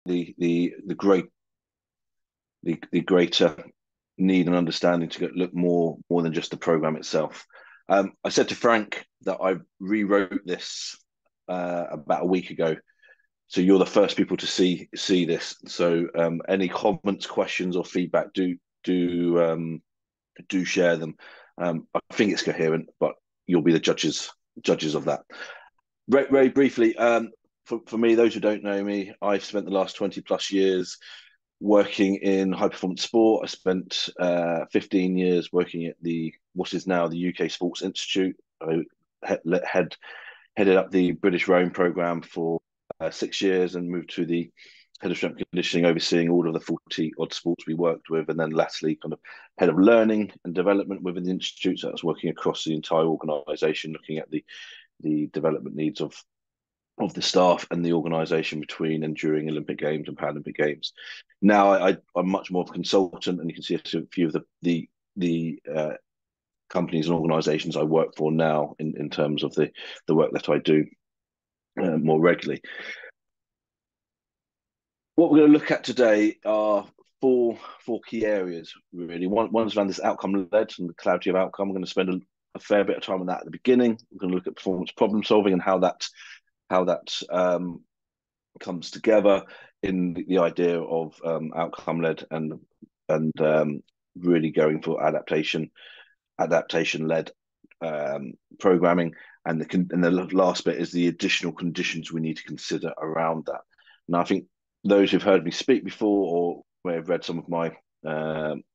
the greater need and understanding to look more than just the program itself. I said to Frank that I rewrote this about a week ago, so you're the first people to see this. So any comments, questions, or feedback, do share them. I think it's coherent, but you'll be the judges of that. Very, very briefly, for me, those who don't know me, I've spent the last 20 plus years working in high performance sport. I spent 15 years working at what is now the UK Sports Institute. I headed up the British rowing program for 6 years and moved to the head of strength conditioning, overseeing all of the 40 odd sports we worked with, and then lastly kind of head of learning and development within the institute. So I was working across the entire organisation, looking at the development needs of the staff and the organisation between and during Olympic Games and Paralympic Games. Now I'm much more of a consultant, and you can see a few of the companies and organisations I work for now in terms of the work that I do more regularly. What we're going to look at today are four key areas, really. One's around this outcome led and the clarity of outcome. We're going to spend a fair bit of time on that at the beginning. We're going to look at performance problem solving and how that comes together in the idea of outcome led and really going for adaptation led programming. And the last bit is the additional conditions we need to consider around that. Now, I think those who've heard me speak before or may have read some of my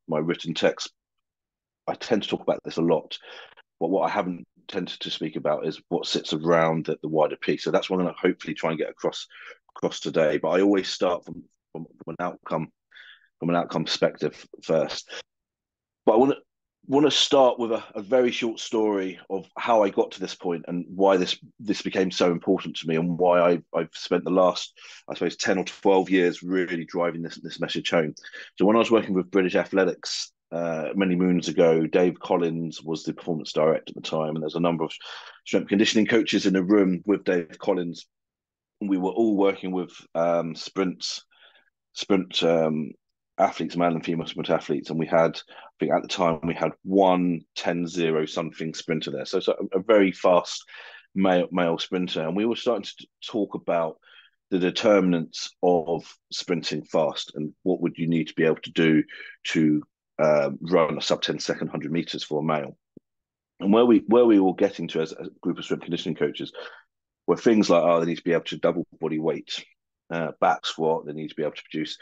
written text, I tend to talk about this a lot. But what I haven't tended to speak about is what sits around the wider piece. So that's what I'm going to hopefully try and get across today. But I always start from an outcome perspective first. But I want to start with a very short story of how I got to this point and why this became so important to me, and why I've spent the last, I suppose, 10 or 12 years really driving this message home. So when I was working with British Athletics many moons ago, Dave Collins was the performance director at the time, and there's a number of strength conditioning coaches in the room with Dave Collins. We were all working with sprint athletes, male and female sprint athletes, and we had, I think at the time, we had 1:10.0 something sprinter there, so a very fast male sprinter, and we were starting to talk about the determinants of sprinting fast and what would you need to be able to do to run a sub 10-second 100 meters for a male. And where we were getting to as a group of strength conditioning coaches were things like, they need to be able to double body weight, back squat, they need to be able to produce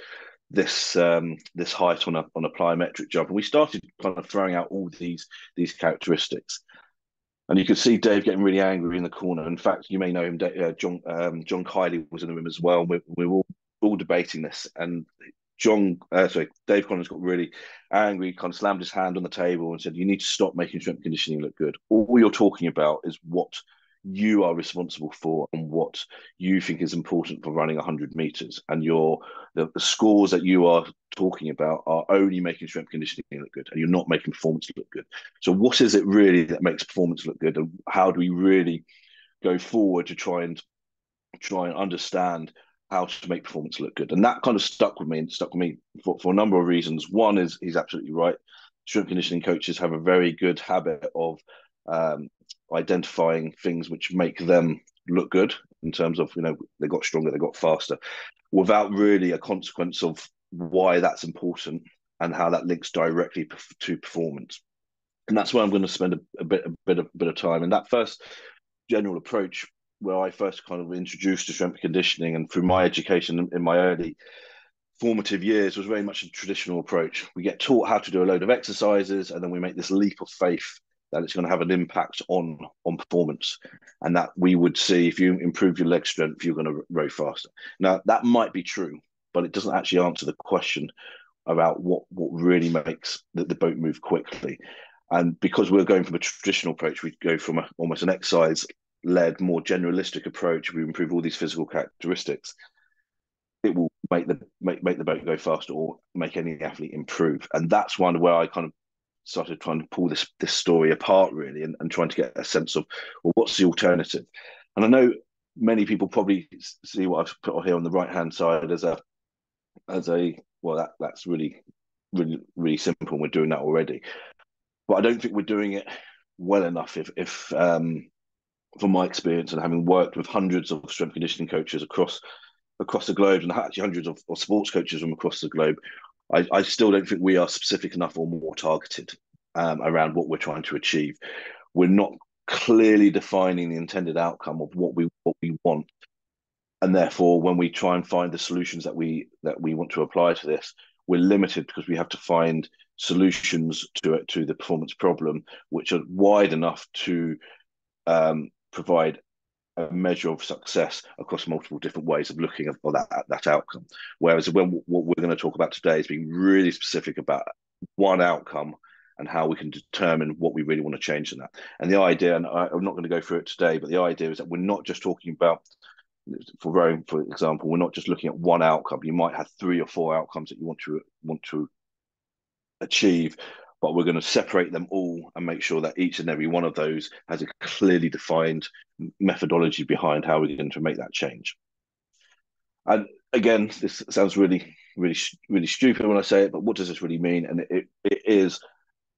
this height on a plyometric jump, and we started kind of throwing out all these characteristics. And you could see Dave getting really angry in the corner. In fact, you may know him, John Kiley was in the room as well. And we were all debating this, and Dave Collins got really angry, kind of slammed his hand on the table and said, "You need to stop making strength conditioning look good. All you're talking about is what you are responsible for and what you think is important for running 100 meters, and the scores that you are talking about are only making strength conditioning look good, and you're not making performance look good. So what is it really that makes performance look good, and how do we really go forward to try and understand how to make performance look good?" And that kind of stuck with me for a number of reasons. One is, he's absolutely right. Strength conditioning coaches have a very good habit of identifying things which make them look good in terms of, they got stronger, they got faster, without really a consequence of why that's important and how that links directly to performance. And that's where I'm going to spend a bit of time. And that first general approach, where I first kind of introduced to strength conditioning and through my education in my early formative years, was very much a traditional approach. We get taught how to do a load of exercises, and then we make this leap of faith that it's going to have an impact on performance, and that we would see, if you improve your leg strength, you're going to row faster. Now, that might be true, but it doesn't actually answer the question about what really makes the boat move quickly. And because we're going from a traditional approach, we go from almost an exercise-led, more generalistic approach. We improve all these physical characteristics. It will make the boat go faster or make any athlete improve. And that's one where I kind of started trying to pull this story apart, really, and trying to get a sense of, well, what's the alternative? And I know many people probably see what I've put here on the right hand side as a as a well, that's really simple, and we're doing that already. But I don't think we're doing it well enough. If from my experience and having worked with hundreds of strength conditioning coaches across the globe, and actually hundreds of sports coaches from across the globe, I still don't think we are specific enough or more targeted around what we're trying to achieve. We're not clearly defining the intended outcome of what we want, and therefore, when we try and find the solutions that we want to apply to this, we're limited because we have to find solutions to the performance problem, which are wide enough to provide a measure of success across multiple different ways of looking at that outcome. Whereas when what we're going to talk about today is being really specific about one outcome and how we can determine what we really want to change in that. And the idea, and I'm not going to go through it today, but the idea is that we're not just talking about, for rowing, for example, we're not just looking at one outcome. You might have 3 or 4 outcomes that you want to achieve, but we're going to separate them all and make sure that each and every one of those has a clearly defined methodology behind how we're going to make that change. And again, this sounds really stupid when I say it, but what does this really mean? And it is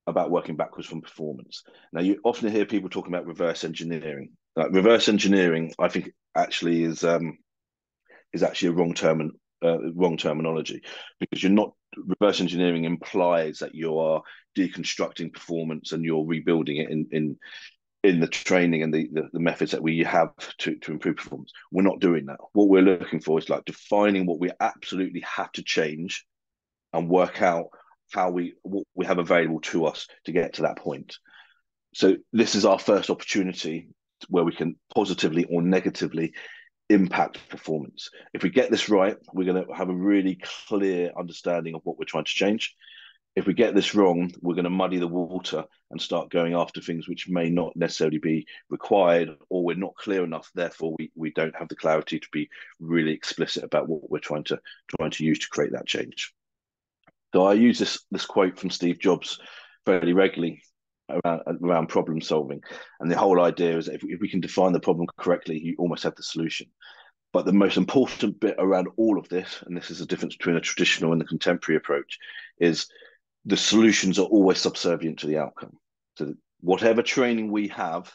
about working backwards from performance. Now, you often hear people talking about reverse engineering. Reverse engineering, I think, actually is actually a wrong terminology, because you're not reverse engineering implies that you are deconstructing performance and you're rebuilding it in the training and the methods that we have to improve performance. We're not doing that. What we're looking for is like defining what we absolutely have to change and work out what we have available to us to get to that point. So this is our first opportunity where we can positively or negatively impact performance. If we get this right, we're going to have a really clear understanding of what we're trying to change. If we get this wrong, we're going to muddy the water and start going after things which may not necessarily be required, or we're not clear enough. Therefore, we don't have the clarity to be really explicit about what we're trying to use to create that change. So I use this quote from Steve Jobs fairly regularly around problem solving, and the whole idea is that if we can define the problem correctly, you almost have the solution. But the most important bit around all of this, and this is the difference between a traditional and the contemporary approach, is the solutions are always subservient to the outcome. So whatever training we have,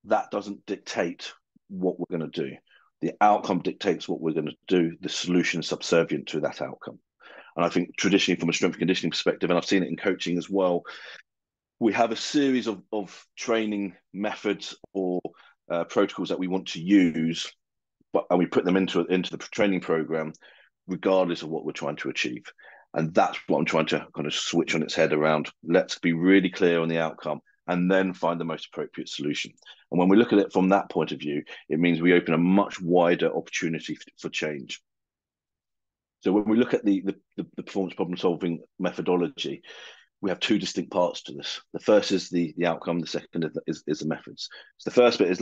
that doesn't dictate what we're going to do. The outcome dictates what we're going to do. The solution is subservient to that outcome. And I think traditionally, from a strength conditioning perspective, and I've seen it in coaching as well, we have a series of training methods or protocols that we want to use, and we put them into the training program, regardless of what we're trying to achieve. And that's what I'm trying to kind of switch on its head around. Let's be really clear on the outcome and then find the most appropriate solution. And when we look at it from that point of view, it means we open a much wider opportunity for change. So when we look at the performance problem solving methodology, we have 2 distinct parts to this. The first is the outcome. The second is the methods. So the first bit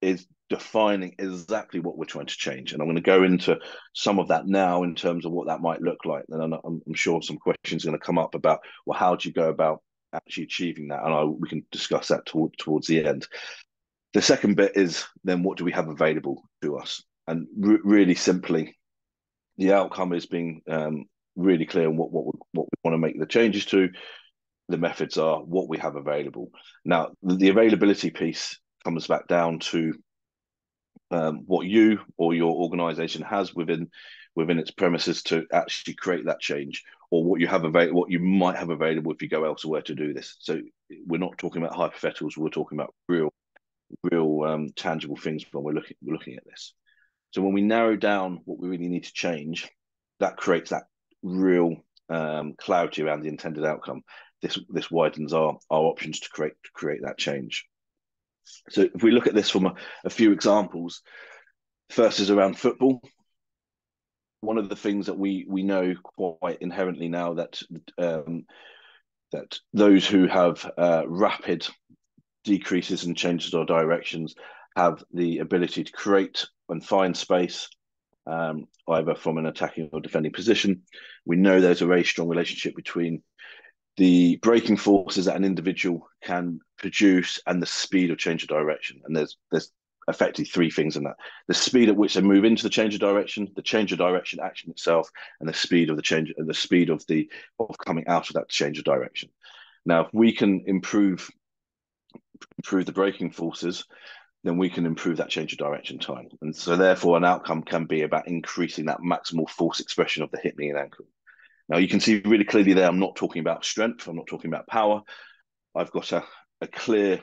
is defining exactly what we're trying to change. And I'm going to go into some of that now in terms of what that might look like. And I'm sure some questions are going to come up about, well, how do you go about actually achieving that? And we can discuss that towards the end. The second bit is then what do we have available to us? And really simply, the outcome is being really clear on what we want to make the changes to. The methods are what we have available. Now, the availability piece comes back down to what you or your organization has within its premises to actually create that change, or what you might have available if you go elsewhere to do this. So we're not talking about hypotheticals, we're talking about real tangible things when we're looking at this. So when we narrow down what we really need to change, that creates that real clarity around the intended outcome. This widens our options to create that change. So if we look at this from a few examples, first is around football. One of the things that we know quite inherently now that those who have rapid decreases and changes or directions have the ability to create and find space, either from an attacking or defending position. We know there's a very strong relationship between the braking forces that an individual can produce and the speed of change of direction. And there's effectively three things in that: the speed at which they move into the change of direction action itself, and the speed of the change, the speed of coming out of that change of direction. Now, if we can improve the braking forces, then we can improve that change of direction time. And so therefore an outcome can be about increasing that maximal force expression of the hip, knee, and ankle. Now you can see really clearly there, I'm not talking about strength, I'm not talking about power. I've got a clear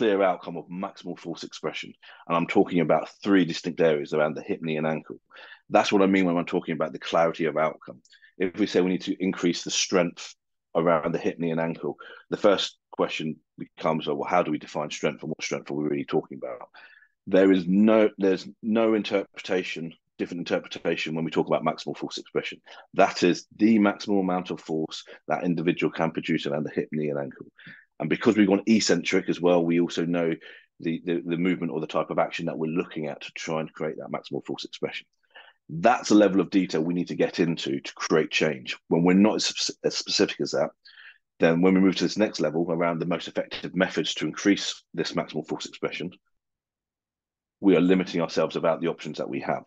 outcome of maximal force expression. And I'm talking about three distinct areas around the hip, knee, and ankle. That's what I mean when I'm talking about the clarity of outcome. If we say we need to increase the strength around the hip, knee, and ankle, the first question becomes, well, how do we define strength, and what strength are we really talking about? There's no different interpretation when we talk about maximal force expression. That is the maximal amount of force that individual can produce around the hip, knee, and ankle. And because we've gone eccentric as well, we also know the movement or the type of action that we're looking at to try and create that maximal force expression. That's a level of detail we need to get into to create change. When we're not as specific as that, then when we move to this next level around the most effective methods to increase this maximal force expression, we are limiting ourselves about the options that we have.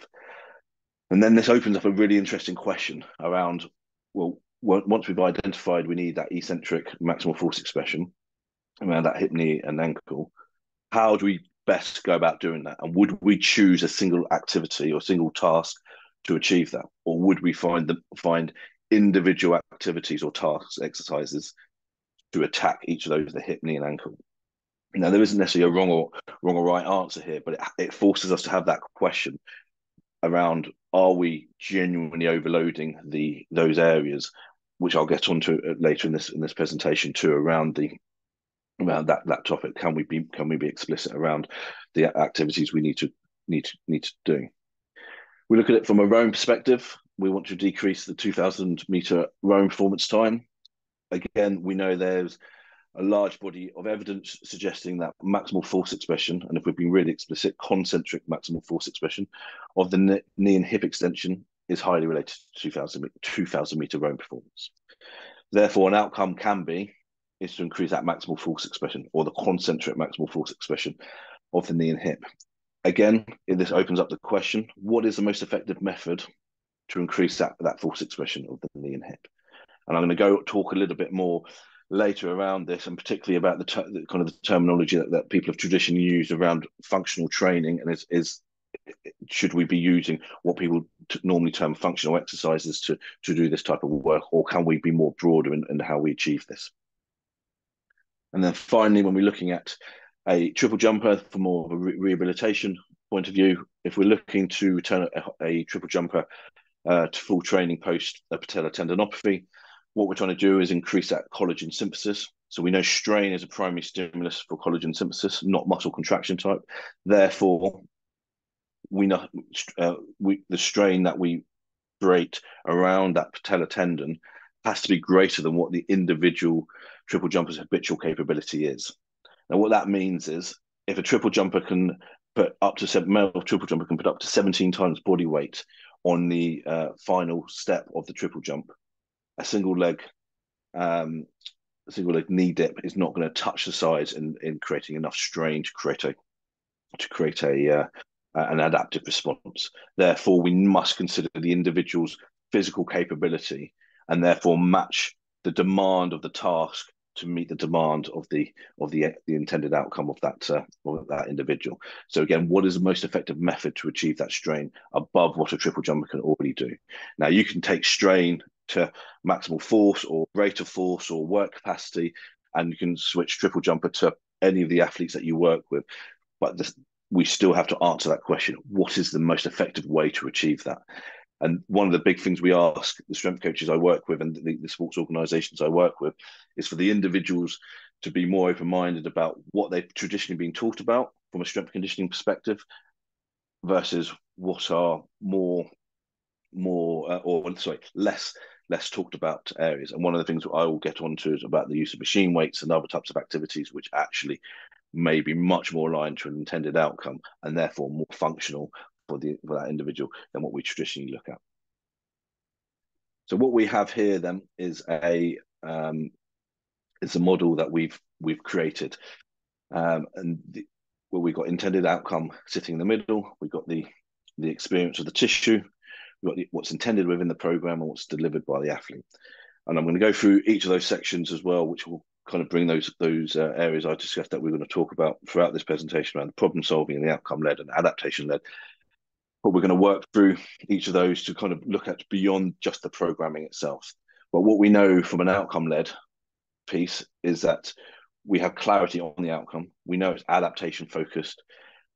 And then this opens up a really interesting question around, well, once we've identified we need that eccentric maximal force expression around that hip, knee, and ankle, how do we best go about doing that? And would we choose a single activity or single task to achieve that? Or would we find individual activities or tasks, exercises to attack each of those, the hip, knee, and ankle? Now, there isn't necessarily a wrong or right answer here, but it forces us to have that question around, are we genuinely overloading those areas, which I'll get onto later in this presentation too, around that topic. Can we be explicit around the activities we need to do? We look at it from a rowing perspective. We want to decrease the 2,000-meter rowing performance time. Again, we know there's a large body of evidence suggesting that maximal force expression, and if we've been really explicit, concentric maximal force expression of the knee and hip extension is highly related to 2,000-meter rowing performance. Therefore, an outcome is to increase that maximal force expression, or the concentric maximal force expression of the knee and hip. Again, this opens up the question, what is the most effective method to increase that force expression of the knee and hip? And I'm going to go talk a little bit more later around this, and particularly about the kind of the terminology that people have traditionally used around functional training, and should we be using what people normally term functional exercises to do this type of work, or can we be more broader in how we achieve this? And then finally, when we're looking at a triple jumper from more of a rehabilitation point of view, if we're looking to return a triple jumper to full training post a patellar tendinopathy, what we're trying to do is increase that collagen synthesis. So we know strain is a primary stimulus for collagen synthesis, not muscle contraction type. Therefore, we know the strain that we create around that patellar tendon has to be greater than what the individual triple jumper's habitual capability is. Now, what that means is if a triple jumper can put up to male triple jumper can put up to 17 times body weight on the final step of the triple jump, a single leg knee dip is not going to touch the sides in creating enough strain to create an adaptive response. Therefore, we must consider the individual's physical capability and therefore match the demand of the task to meet the demand of the intended outcome of that individual. So again, what is the most effective method to achieve that strain above what a triple jumper can already do? Now, you can take strain to maximal force or rate of force or work capacity, and you can switch triple jumper to any of the athletes that you work with. But we still have to answer that question: what is the most effective way to achieve that? And one of the big things we ask the strength coaches I work with and the sports organizations I work with is for the individuals to be more open-minded about what they've traditionally been taught about from a strength conditioning perspective versus what are less talked about areas. And one of the things I will get onto is about the use of machine weights and other types of activities which actually may be much more aligned to an intended outcome and therefore more functional for that individual than what we traditionally look at. So what we have here then is a model that we've created, and where we've got intended outcome sitting in the middle. We've got the experience of the tissue. We've got what's intended within the program and what's delivered by the athlete. And I'm going to go through each of those sections as well, which will kind of bring those areas I discussed that we're going to talk about throughout this presentation around the problem solving and the outcome led and adaptation led. But we're going to work through each of those to kind of look at beyond just the programming itself. But what we know from an outcome led piece is that we have clarity on the outcome. We know it's adaptation focused.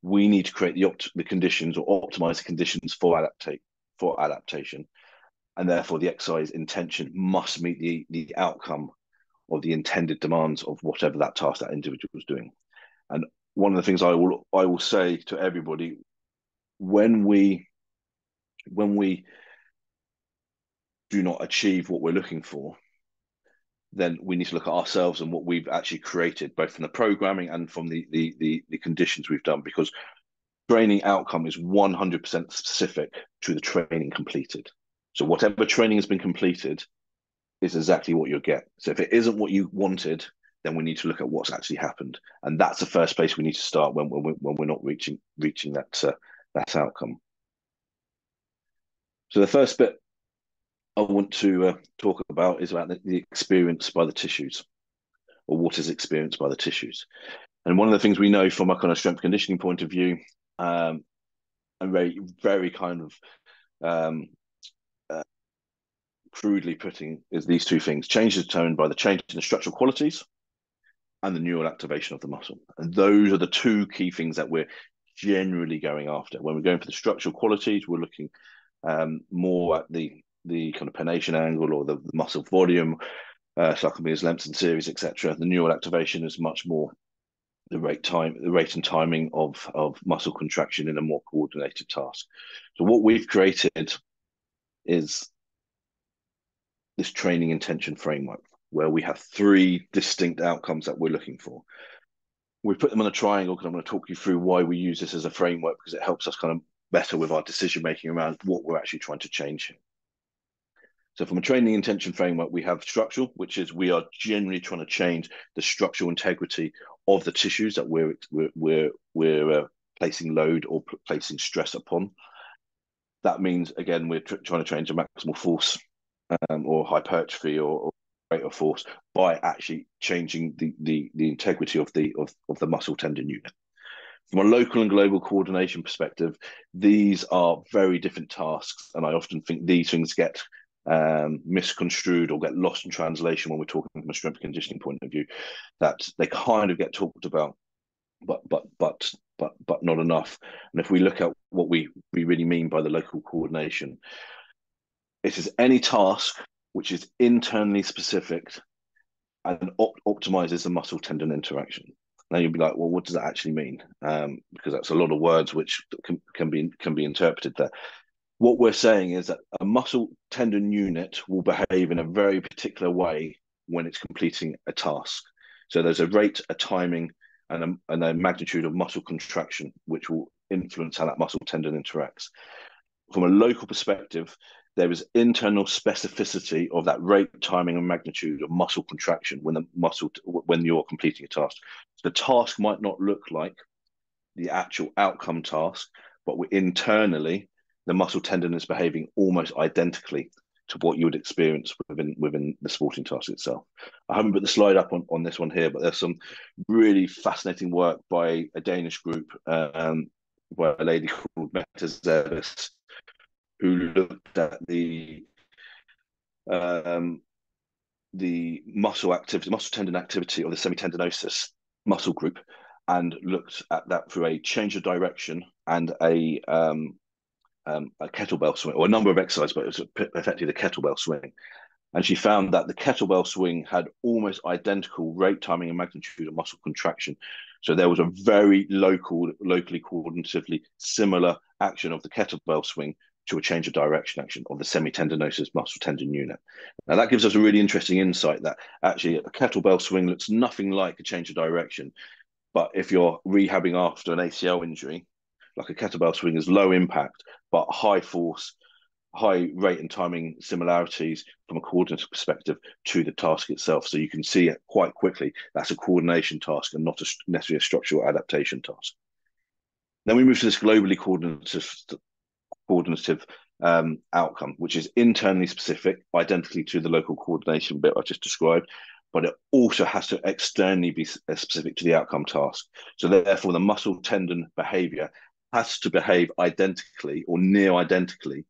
We need to create the conditions or optimize the conditions for adaptation. And therefore the exercise intention must meet the outcome of the intended demands of whatever that task that individual is doing. And one of the things I will say to everybody, when we do not achieve what we're looking for, then we need to look at ourselves and what we've actually created, both from the programming and from the conditions we've done, because training outcome is 100% specific to the training completed. So whatever training has been completed is exactly what you'll get. So if it isn't what you wanted, then we need to look at what's actually happened, and that's the first place we need to start when we're not reaching that outcome. So the first bit I want to talk about is about the experience by the tissues, or what is experienced by the tissues. And one of the things we know from a kind of strength conditioning point of view, and very kind of crudely putting, is these two things: change is determined by the change in the structural qualities and the neural activation of the muscle. And those are the two key things that we're generally going after. When we're going for the structural qualities, we're looking more at the kind of pronation angle or the muscle volume, sarcomeres, lengths and series, etc. The neural activation is much more the rate and timing of muscle contraction in a more coordinated task. So what we've created is this training intention framework, where we have three distinct outcomes that we're looking for. We put them on a triangle because I'm going to talk you through why we use this as a framework, because it helps us kind of better with our decision making around what we're actually trying to change here. So from a training intention framework, we have structural, which is we are generally trying to change the structural integrity of the tissues that we're placing load or placing stress upon. That means, again, we're trying to change the maximal force or hypertrophy or rate of force by actually changing the integrity of the muscle tendon unit. From a local and global coordination perspective, these are very different tasks, and I often think these things get misconstrued or get lost in translation when we're talking from a strength conditioning point of view. That they kind of get talked about, but not enough. And if we look at what we really mean by the local coordination, it is any task which is internally specific and optimizes the muscle tendon interaction. Now you'll be like, well, what does that actually mean? Because that's a lot of words which can be interpreted there. What we're saying is that a muscle tendon unit will behave in a very particular way when it's completing a task. So there's a rate, a timing, and a magnitude of muscle contraction, which will influence how that muscle tendon interacts. From a local perspective, there is internal specificity of that rate, timing, and magnitude of muscle contraction when you're completing a task. So the task might not look like the actual outcome task, but internally, the muscle tendon is behaving almost identically to what you would experience within the sporting task itself. I haven't put the slide up on this one here, but there's some really fascinating work by a Danish group, by a lady called Mette Zerbes, who looked at the muscle tendon activity of the semitendinosus muscle group, and looked at that through a change of direction and a kettlebell swing, or a number of exercises, but it was effectively the kettlebell swing. And she found that the kettlebell swing had almost identical rate, timing, and magnitude of muscle contraction. So there was a very locally coordinatively similar action of the kettlebell swing to a change of direction action of the semitendinosus muscle tendon unit. Now that gives us a really interesting insight that actually a kettlebell swing looks nothing like a change of direction. But if you're rehabbing after an ACL injury, like a kettlebell swing is low impact, but high force, high rate and timing similarities from a coordinative perspective to the task itself. So you can see it quite quickly. That's a coordination task and not necessarily a structural adaptation task. Then we move to this globally coordinative outcome, which is internally specific, identically to the local coordination bit I just described, but it also has to externally be specific to the outcome task. So therefore, the muscle tendon behavior has to behave identically or near identically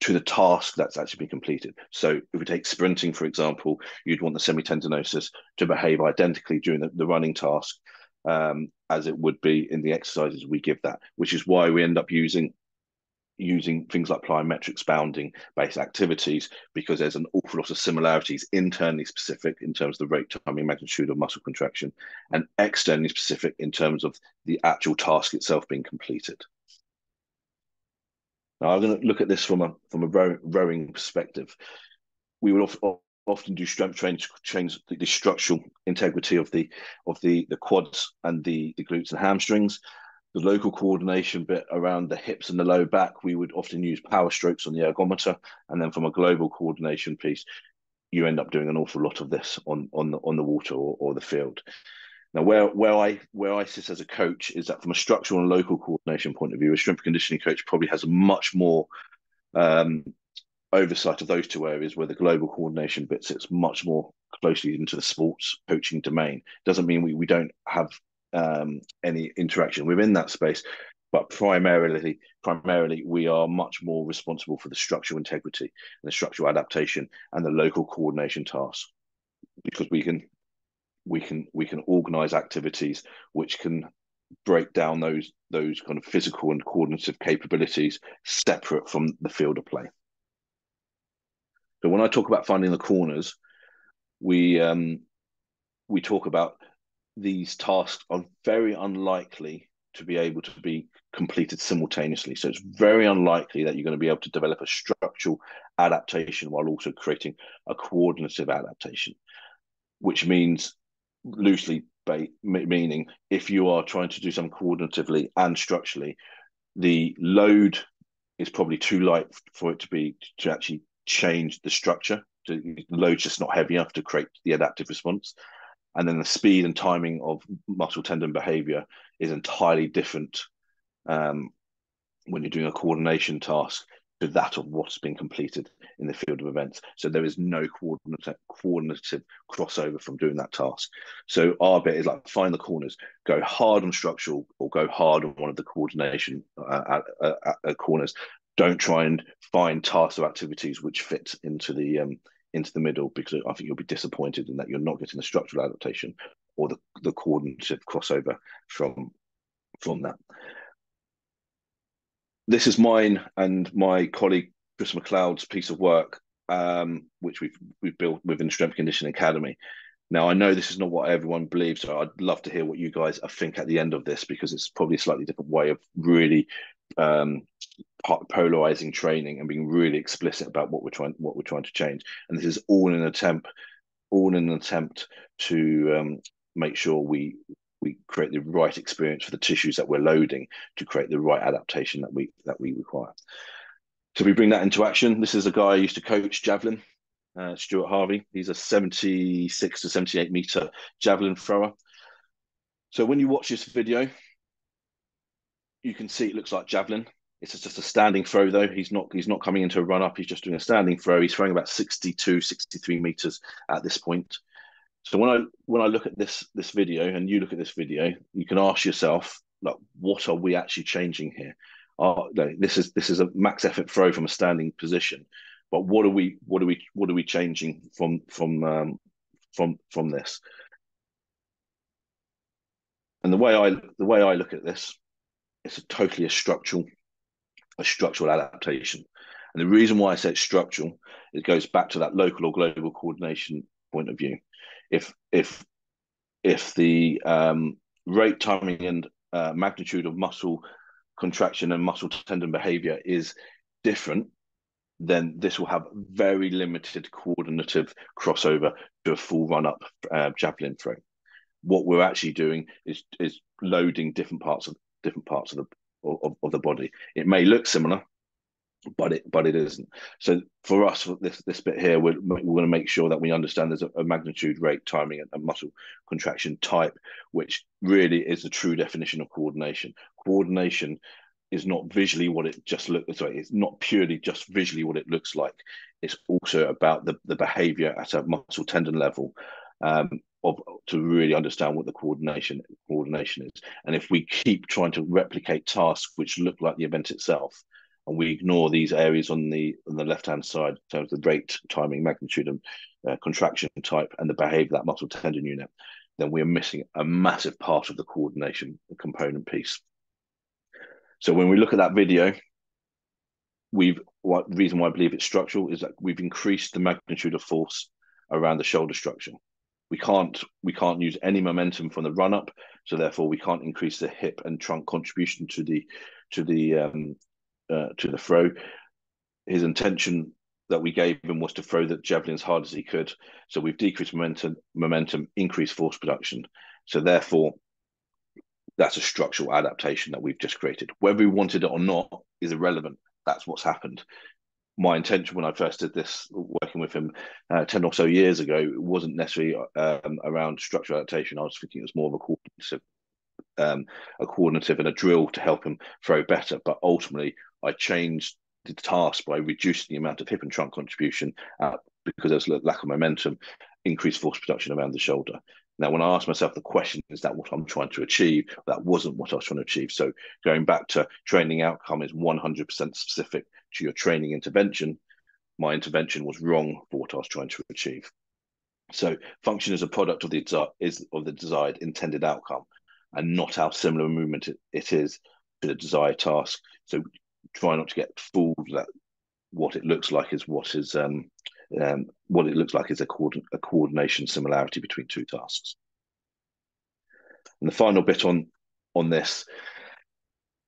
to the task that's actually been completed. So if we take sprinting, for example, you'd want the semitendinosus to behave identically during the running task as it would be in the exercises we give that, which is why we end up using things like plyometrics, bounding based activities, because there's an awful lot of similarities internally specific in terms of the rate, timing, magnitude of muscle contraction, and externally specific in terms of the actual task itself being completed. Now, I'm going to look at this from a rowing perspective. We would often do strength training to change the structural integrity of the quads and the glutes and hamstrings. The local coordination bit around the hips and the low back, we would often use power strokes on the ergometer, and then from a global coordination piece, you end up doing an awful lot of this on the water or the field. Now, where I sit as a coach is that from a structural and local coordination point of view, a strength conditioning coach probably has a much more oversight of those two areas, where the global coordination bit sits much more closely into the sports coaching domain. Doesn't mean we don't have any interaction within that space, but primarily we are much more responsible for the structural integrity and the structural adaptation and the local coordination tasks, because we can organize activities which can break down those kind of physical and coordinative capabilities separate from the field of play. So when I talk about finding the corners, we talk about these tasks are very unlikely to be able to be completed simultaneously. So it's very unlikely that you're going to be able to develop a structural adaptation while also creating a coordinative adaptation, which means loosely meaning if you are trying to do something coordinatively and structurally, the load is probably too light for it to actually change the structure. The load's just not heavy enough to create the adaptive response. And then the speed and timing of muscle tendon behavior is entirely different when you're doing a coordination task to that of what's been completed in the field of events. So there is no coordinative crossover from doing that task. So our bit is like find the corners, go hard on structural or go hard on one of the coordination corners. Don't try and find tasks or activities which fit into the middle, because I think you'll be disappointed in that you're not getting the structural adaptation or the coordinative crossover from that. This is mine and my colleague Chris McLeod's piece of work, which we've built within Strength Conditioning Academy. Now, I know this is not what everyone believes, so I'd love to hear what you guys think at the end of this, because it's probably a slightly different way of really polarizing training and being really explicit about what we're trying to change. And this is all in an attempt to make sure we create the right experience for the tissues that we're loading to create the right adaptation that we require. So we bring that into action. This is a guy I used to coach javelin, Stuart Harvey. He's a 76 to 78 meter javelin thrower. So when you watch this video, you can see it looks like javelin. It's just a standing throw, though. He's not coming into a run up. He's just doing a standing throw. He's throwing about 62, 63 meters at this point. So when I look at this video and you look at this video, you can ask yourself, like, what are we actually changing here? This is a max effort throw from a standing position, but what are we changing from this? And the way I look at this, it's totally a structural adaptation. And the reason why I say it's structural, it goes back to that local or global coordination point of view. If the rate, timing, and magnitude of muscle contraction and muscle tendon behavior is different, then this will have very limited coordinative crossover to a full run-up javelin throw. What we're actually doing is loading different parts of the body. It may look similar, but it isn't. So for us, for this bit here, we're going to make sure that we understand there's a magnitude, rate, timing, and muscle contraction type, which really is the true definition of coordination. Coordination is not visually what it just looks. Sorry, it's not purely just visually what it looks like. It's also about the behavior at a muscle tendon level, of to really understand what the coordination is. And if we keep trying to replicate tasks which look like the event itself, and we ignore these areas on the left hand side in terms of the rate, timing, magnitude, and contraction type, and the behavior of that muscle tendon unit, then we're missing a massive part of the coordination component piece. So when we look at that video, the reason why I believe it's structural is that we've increased the magnitude of force around the shoulder structure. We can't use any momentum from the run up, so therefore we can't increase the hip and trunk contribution to the throw. His intention that we gave him was to throw the javelin as hard as he could. So we've decreased momentum, increased force production. So therefore, that's a structural adaptation that we've just created. Whether we wanted it or not is irrelevant. That's what's happened. My intention when I first did this, working with him 10 or so years ago, it wasn't necessarily around structural adaptation. I was thinking it was more of a coordinative and a drill to help him throw better. But ultimately, I changed the task by reducing the amount of hip and trunk contribution because there's a lack of momentum, increased force production around the shoulder. Now, when I asked myself the question, is that what I'm trying to achieve? That wasn't what I was trying to achieve. So going back to training outcome is 100% specific to your training intervention. My intervention was wrong for what I was trying to achieve. So function is a product of the desired intended outcome, and not how similar a movement it is to the desired task. So try not to get fooled that what it looks like is a coordination similarity between two tasks. And the final bit on this,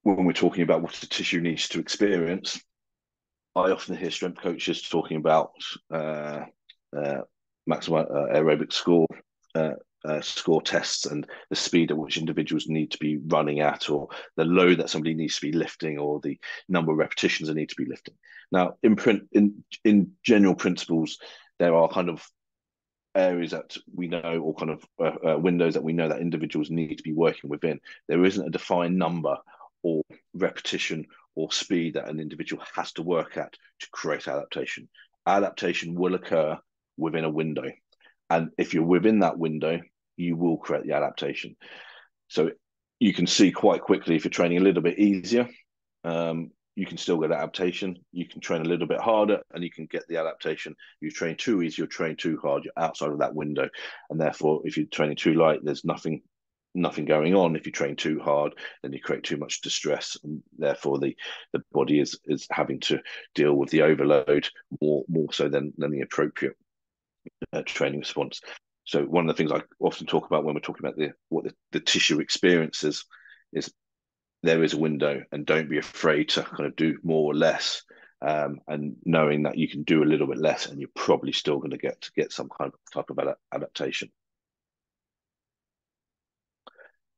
when we're talking about what the tissue needs to experience, I often hear strength coaches talking about maximum aerobic score tests and the speed at which individuals need to be running at, or the load that somebody needs to be lifting, or the number of repetitions they need to be lifting. Now, in general principles, there are kind of areas that we know, or kind of windows that we know that individuals need to be working within. There isn't a defined number or repetition or speed that an individual has to work at to create adaptation. Adaptation will occur within a window. And if you're within that window, you will create the adaptation. So you can see quite quickly if you're training a little bit easier, you can still get adaptation. You can train a little bit harder and you can get the adaptation. You train too easy, you train too hard, you're outside of that window. And therefore, if you're training too light, there's nothing going on. If you train too hard, then you create too much distress, and therefore the body is having to deal with the overload more so than the appropriate training response. So one of the things I often talk about when we're talking about what the tissue experiences is there is a window, and don't be afraid to kind of do more or less, and knowing that you can do a little bit less and you're probably still going to get some kind of type of adaptation.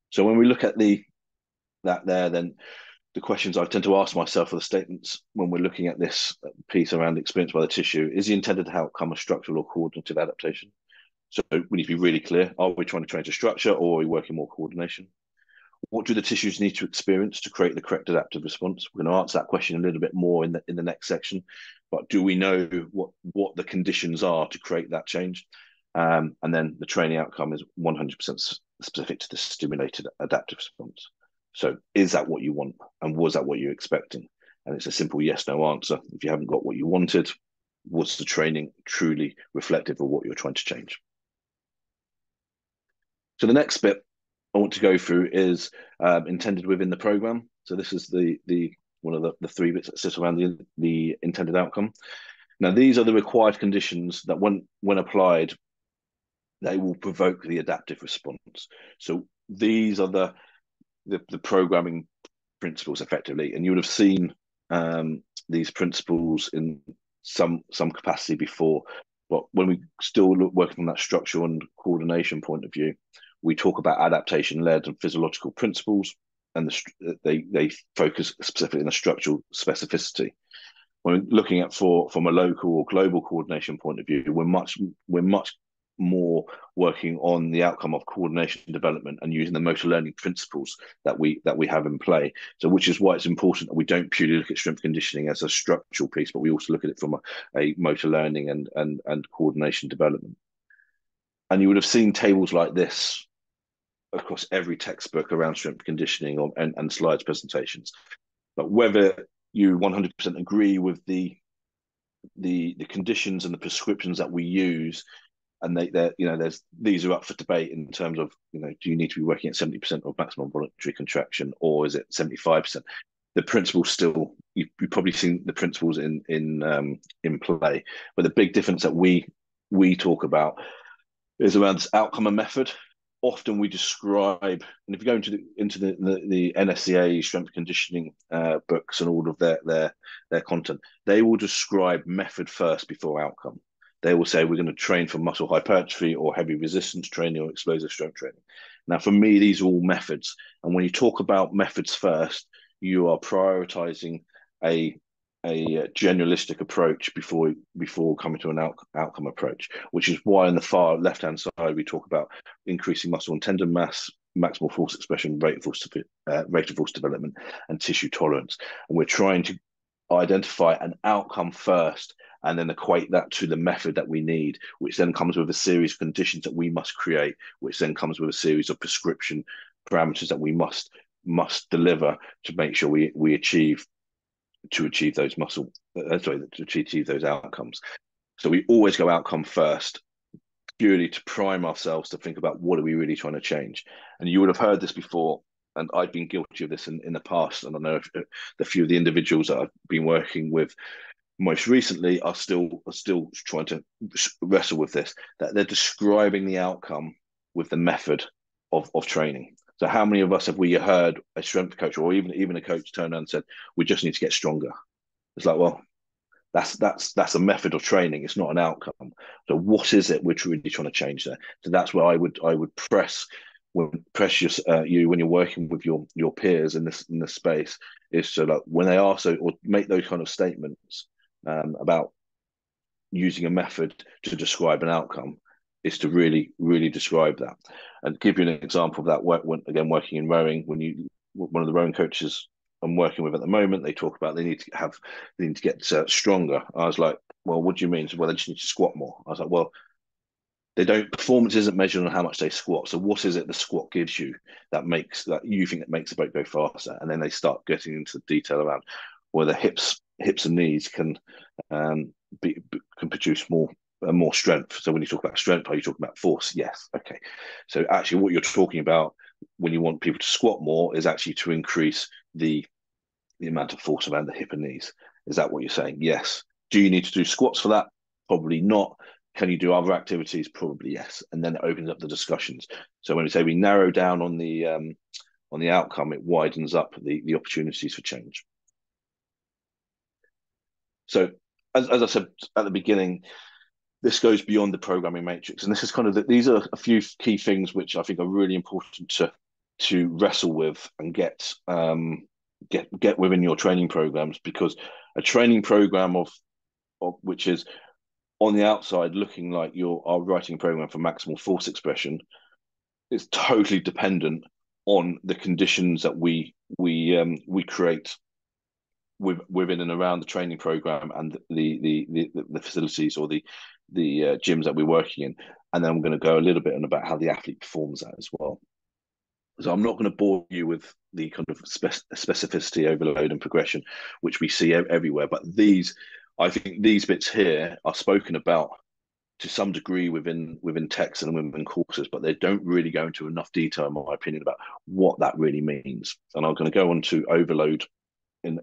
So when we look at that there, then the questions I tend to ask myself are the statements when we're looking at this piece around experience by the tissue. Is the intended outcome a structural or coordinative adaptation? So we need to be really clear. Are we trying to change a structure, or are we working more coordination? What do the tissues need to experience to create the correct adaptive response? We're going to answer that question a little bit more in the next section. But do we know what the conditions are to create that change? And then the training outcome is 100% specific to the stimulated adaptive response. So is that what you want? And was that what you're expecting? And it's a simple yes, no answer. If you haven't got what you wanted, was the training truly reflective of what you're trying to change? So the next bit I want to go through is intended within the program. So this is the one of the three bits that sit around the intended outcome. Now, these are the required conditions that when applied, they will provoke the adaptive response. So these are the programming principles effectively, and you would have seen these principles in some capacity before. But when we still look working from that structural and coordination point of view, we talk about adaptation-led and physiological principles, and they focus specifically on the structural specificity. when looking at from a local or global coordination point of view, we're much more working on the outcome of coordination development and using the motor learning principles that we have in play. So, which is why it's important that we don't purely look at strength conditioning as a structural piece, but we also look at it from a motor learning and coordination development. And you would have seen tables like this across every textbook around strength conditioning and slides presentations. But whether you 100% agree with the conditions and the prescriptions that we use, and these are up for debate in terms of, do you need to be working at 70% of maximum voluntary contraction, or is it 75%? The principles still, you've probably seen the principles in play, but the big difference that we talk about is around this outcome and method. Often we describe, and if you go into the NSCA strength conditioning books and all of their content, they will describe method first before outcome. They will say we're going to train for muscle hypertrophy or heavy resistance training or explosive strength training. Now, for me, these are all methods, and when you talk about methods first, you are prioritizing a generalistic approach before coming to an outcome approach, which is why on the far left hand side we talk about increasing muscle and tendon mass, maximal force expression, rate of force development, and tissue tolerance. And we're trying to identify an outcome first and then equate that to the method that we need, which then comes with a series of conditions that we must create, which then comes with a series of prescription parameters that we must deliver to make sure we achieve those to achieve those outcomes. So we always go outcome first, purely to prime ourselves to think about what are we really trying to change. And you would have heard this before, and I've been guilty of this in the past. And I know the few of the individuals that I've been working with most recently are still trying to wrestle with this, that they're describing the outcome with the method of training. So how many of us have we heard a strength coach or even a coach turn around and said, we just need to get stronger? It's like, well, that's a method of training. It's not an outcome. So what is it we're really trying to change there? So that's where I would press you when you're working with your peers in this space, is to, like, when they ask or make those kind of statements about using a method to describe an outcome, is to really, really describe that. And give you an example of that, working in rowing, one of the rowing coaches I'm working with at the moment, they talk about they need to get stronger. I was like, well, what do you mean? So, well, they just need to squat more. I was like, well, performance isn't measured on how much they squat. So what is it the squat gives you that you think that makes the boat go faster? And then they start getting into the detail around whether hips and knees can produce more strength. So when you talk about strength, are you talking about force? Yes. Okay. So actually what you're talking about when you want people to squat more is actually to increase the amount of force around the hip and knees. Is that what you're saying? Yes. Do you need to do squats for that? Probably not. Can you do other activities? Probably yes. And then it opens up the discussions. So when we say we narrow down on the outcome, it widens up the opportunities for change. So as I said at the beginning, this goes beyond the programming matrix, and this is these are a few key things which I think are really important to wrestle with and get within your training programs, because a training program of which is on the outside looking like you are writing a program for maximal force expression is totally dependent on the conditions that we create within and around the training program and the facilities or the gyms that we're working in. And then I'm going to go a little bit on about how the athlete performs that as well. So I'm not going to bore you with the kind of specificity, overload, and progression, which we see everywhere. But I think these bits here are spoken about to some degree within texts and within courses, but they don't really go into enough detail, in my opinion, about what that really means. And I'm going to go on to overload in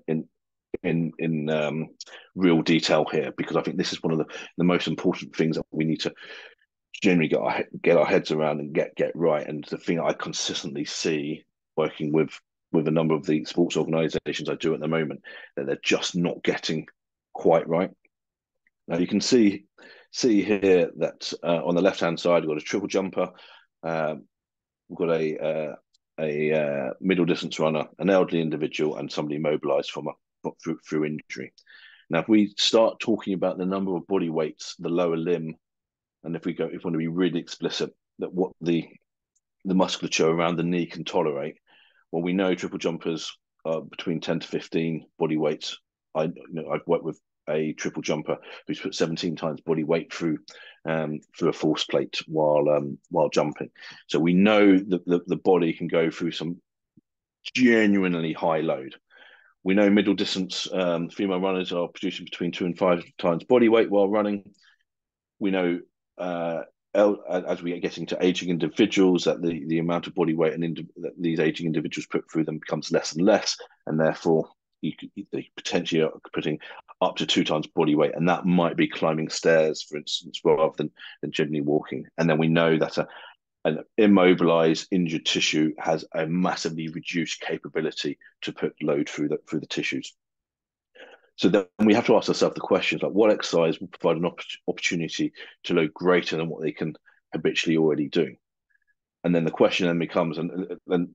real detail here, because I think this is one of the most important things that we need to generally get our heads around and get right. And the thing I consistently see working with a number of the sports organizations I do at the moment, that they're just not getting quite right. Now you can see here that on the left hand side we've got a triple jumper, we've got a middle distance runner, an elderly individual, and somebody mobilized through injury. Now, if we start talking about the number of body weights, the lower limb, and if we want to be really explicit, that what the musculature around the knee can tolerate, well, we know triple jumpers are between 10 to 15 body weights. I've worked with a triple jumper who's put 17 times body weight through a force plate while jumping. So we know that the body can go through some genuinely high load. We know middle distance female runners are producing between 2 and 5 times body weight while running. We know as we are getting to aging individuals, that the amount of body weight that these aging individuals put through them becomes less and less, and therefore they potentially are putting up to 2 times body weight, and that might be climbing stairs, for instance, rather than generally walking. And then we know that an immobilized injured tissue has a massively reduced capability to put load through the tissues. So then we have to ask ourselves the questions like, what exercise will provide an opportunity to load greater than what they can habitually already do? And then the question then becomes, and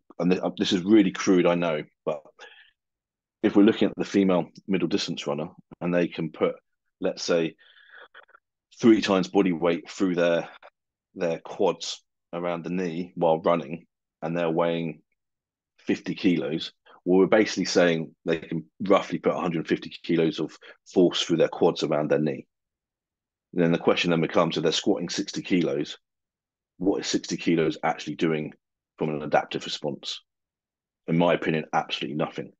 this is really crude, I know, but if we're looking at the female middle distance runner and they can put, let's say, 3 times body weight through their quads around the knee while running, and they're weighing 50 kilos, well, we're basically saying they can roughly put 150 kilos of force through their quads around their knee. And then the question then becomes, if they're squatting 60 kilos, what is 60 kilos actually doing from an adaptive response? In my opinion, absolutely nothing.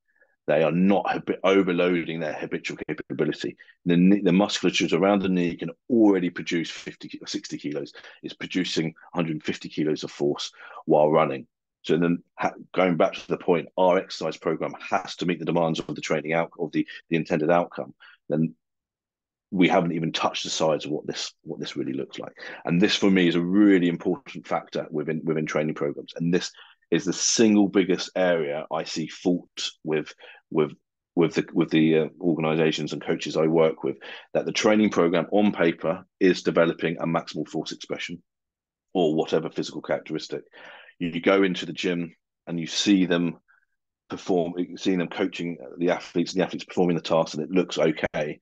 They are not overloading their habitual capability. The musculatures around the knee can already produce 50 or 60 kilos. It's producing 150 kilos of force while running. So then, going back to the point, our exercise program has to meet the demands of the training out of the intended outcome. Then we haven't even touched the sides of what this really looks like. And this, for me, is a really important factor within training programs. And this is the single biggest area I see fault with the organizations and coaches I work with, that the training program on paper is developing a maximal force expression or whatever physical characteristic. You go into the gym and you see them perform, seeing them coaching the athletes, and the athletes performing the task, and it looks okay.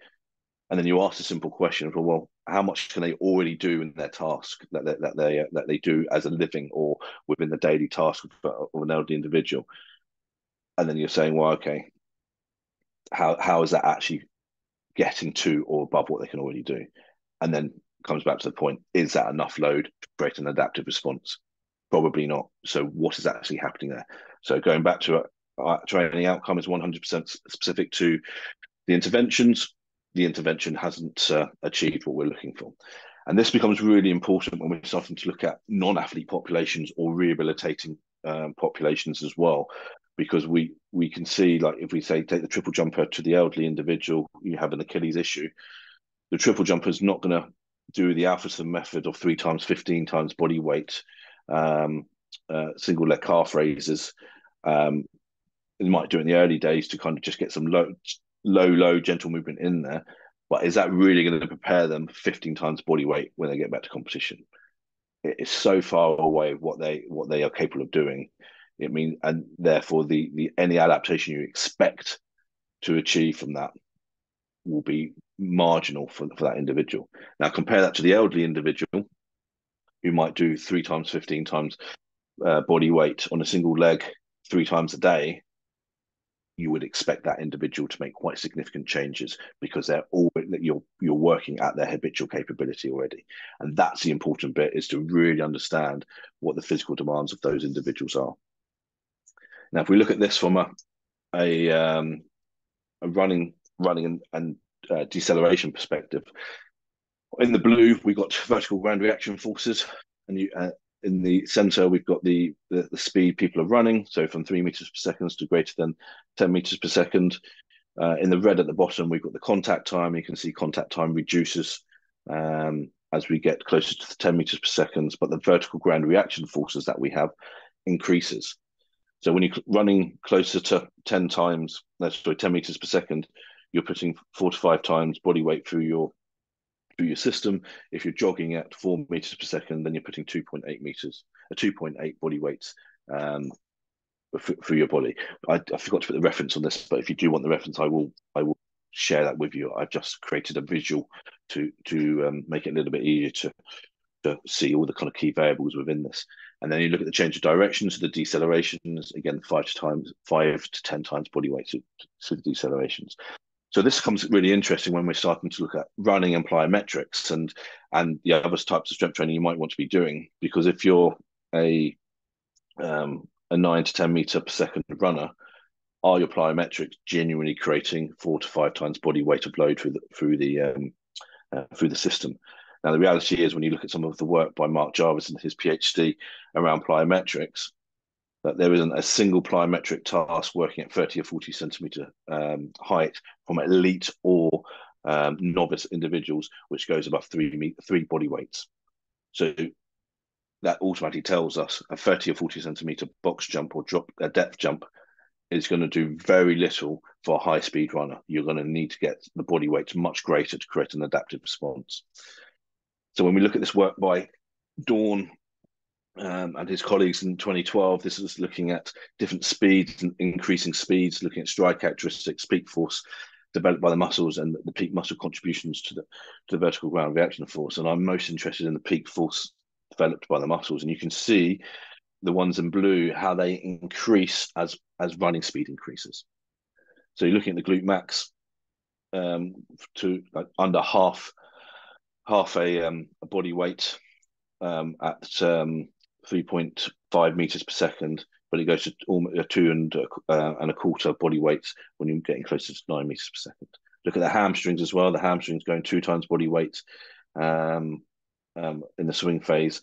And then you ask the simple question, well, how much can they already do in their task that they do as a living or within the daily task of an elderly individual? And then you're saying, well, okay, how is that actually getting to or above what they can already do? And then comes back to the point, is that enough load to create an adaptive response? Probably not. So what is actually happening there? So going back to training outcome is 100% specific to the interventions. The intervention hasn't achieved what we're looking for. And this becomes really important when we're starting to look at non-athlete populations or rehabilitating populations as well, because we can see, like, if we say take the triple jumper to the elderly individual, you have an Achilles issue, the triple jumper is not going to do the Alpherson method of 3 times 15 times body weight single leg calf raises. It might do it in the early days to kind of just get some low gentle movement in there, but is that really going to prepare them 15 times body weight when they get back to competition? It is so far away what they are capable of doing. It means, and therefore the any adaptation you expect to achieve from that will be marginal for that individual. Now compare that to the elderly individual who might do 3 times 15 times body weight on a single leg 3 times a day. You would expect that individual to make quite significant changes because you're working at their habitual capability already. And that's the important bit, is to really understand what the physical demands of those individuals are. Now, if we look at this from a running and deceleration perspective, in the blue we've got vertical ground reaction forces, and in the center we've got the speed people are running, so from 3 meters per second to greater than 10 meters per second. In the red at the bottom we've got the contact time. You can see contact time reduces as we get closer to the 10 meters per second, but the vertical ground reaction forces that we have increases. So when you're running closer to 10 meters per second, you're putting 4 to 5 times body weight through your system. If you're jogging at 4 meters per second, then you're putting 2.8 body weights for your body. I forgot to put the reference on this, but if you do want the reference, I will share that with you. I've just created a visual to make it a little bit easier to see all the kind of key variables within this. And then you look at the change of direction, so the decelerations, again, 5 to 10 times body weight to the decelerations. So this becomes really interesting when we're starting to look at running and plyometrics and the other types of strength training you might want to be doing. Because if you're a 9 to 10 meter per second runner, are your plyometrics genuinely creating 4 to 5 times body weight of load through the system? Now, the reality is, when you look at some of the work by Mark Jarvis and his PhD around plyometrics, that there isn't a single plyometric task working at 30 or 40 centimeter height from elite or novice individuals, which goes above three body weights. So that automatically tells us a 30 or 40 centimeter box jump or a depth jump is going to do very little for a high speed runner. You're going to need to get the body weight much greater to create an adaptive response. So when we look at this work by Dawn and his colleagues in 2012, this is looking at different speeds and increasing speeds, looking at stride characteristics, peak force developed by the muscles, and the peak muscle contributions to the vertical ground reaction force. And I'm most interested in the peak force developed by the muscles. And you can see the ones in blue, how they increase as running speed increases. So you're looking at the glute max to like under half a body weight at 3.5 meters per second, but it goes to almost 2 and a quarter body weight when you're getting closer to 9 meters per second. Look at the hamstrings as well. The hamstrings going 2 times body weight in the swing phase.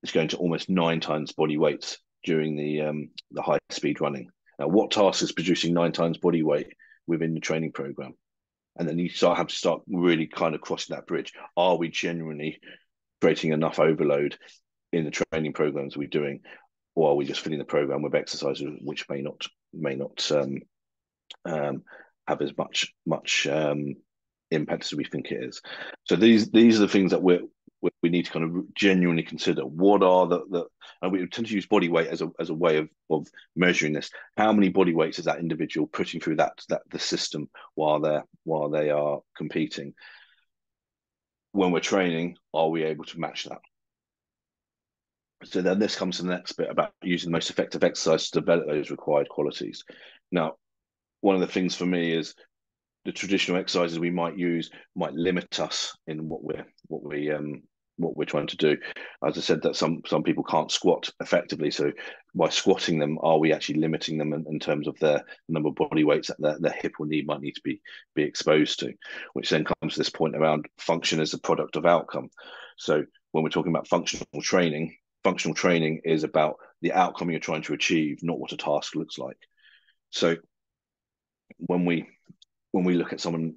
It's going to almost 9 times body weight during the high speed running. Now, what task is producing 9 times body weight within the training program? And then you have to start really kind of crossing that bridge. Are we genuinely creating enough overload in the training programs we're doing, or are we just filling the program with exercises which may not have as much impact as we think it is? So these are the things that we need to kind of genuinely consider. What are and we tend to use body weight as a way of measuring this. How many body weights is that individual putting through the system while they are competing? When we're training, are we able to match that? So then this comes to the next bit about using the most effective exercise to develop those required qualities. Now, one of the things for me is the traditional exercises we might use might limit us in what we're trying to do. As I said, that some people can't squat effectively. So by squatting them, are we actually limiting them in terms of the number of body weights that their hip or knee might need to be exposed to? Which then comes to this point around function as a product of outcome. So when we're talking about functional training is about the outcome you're trying to achieve, not what a task looks like. So when we look at someone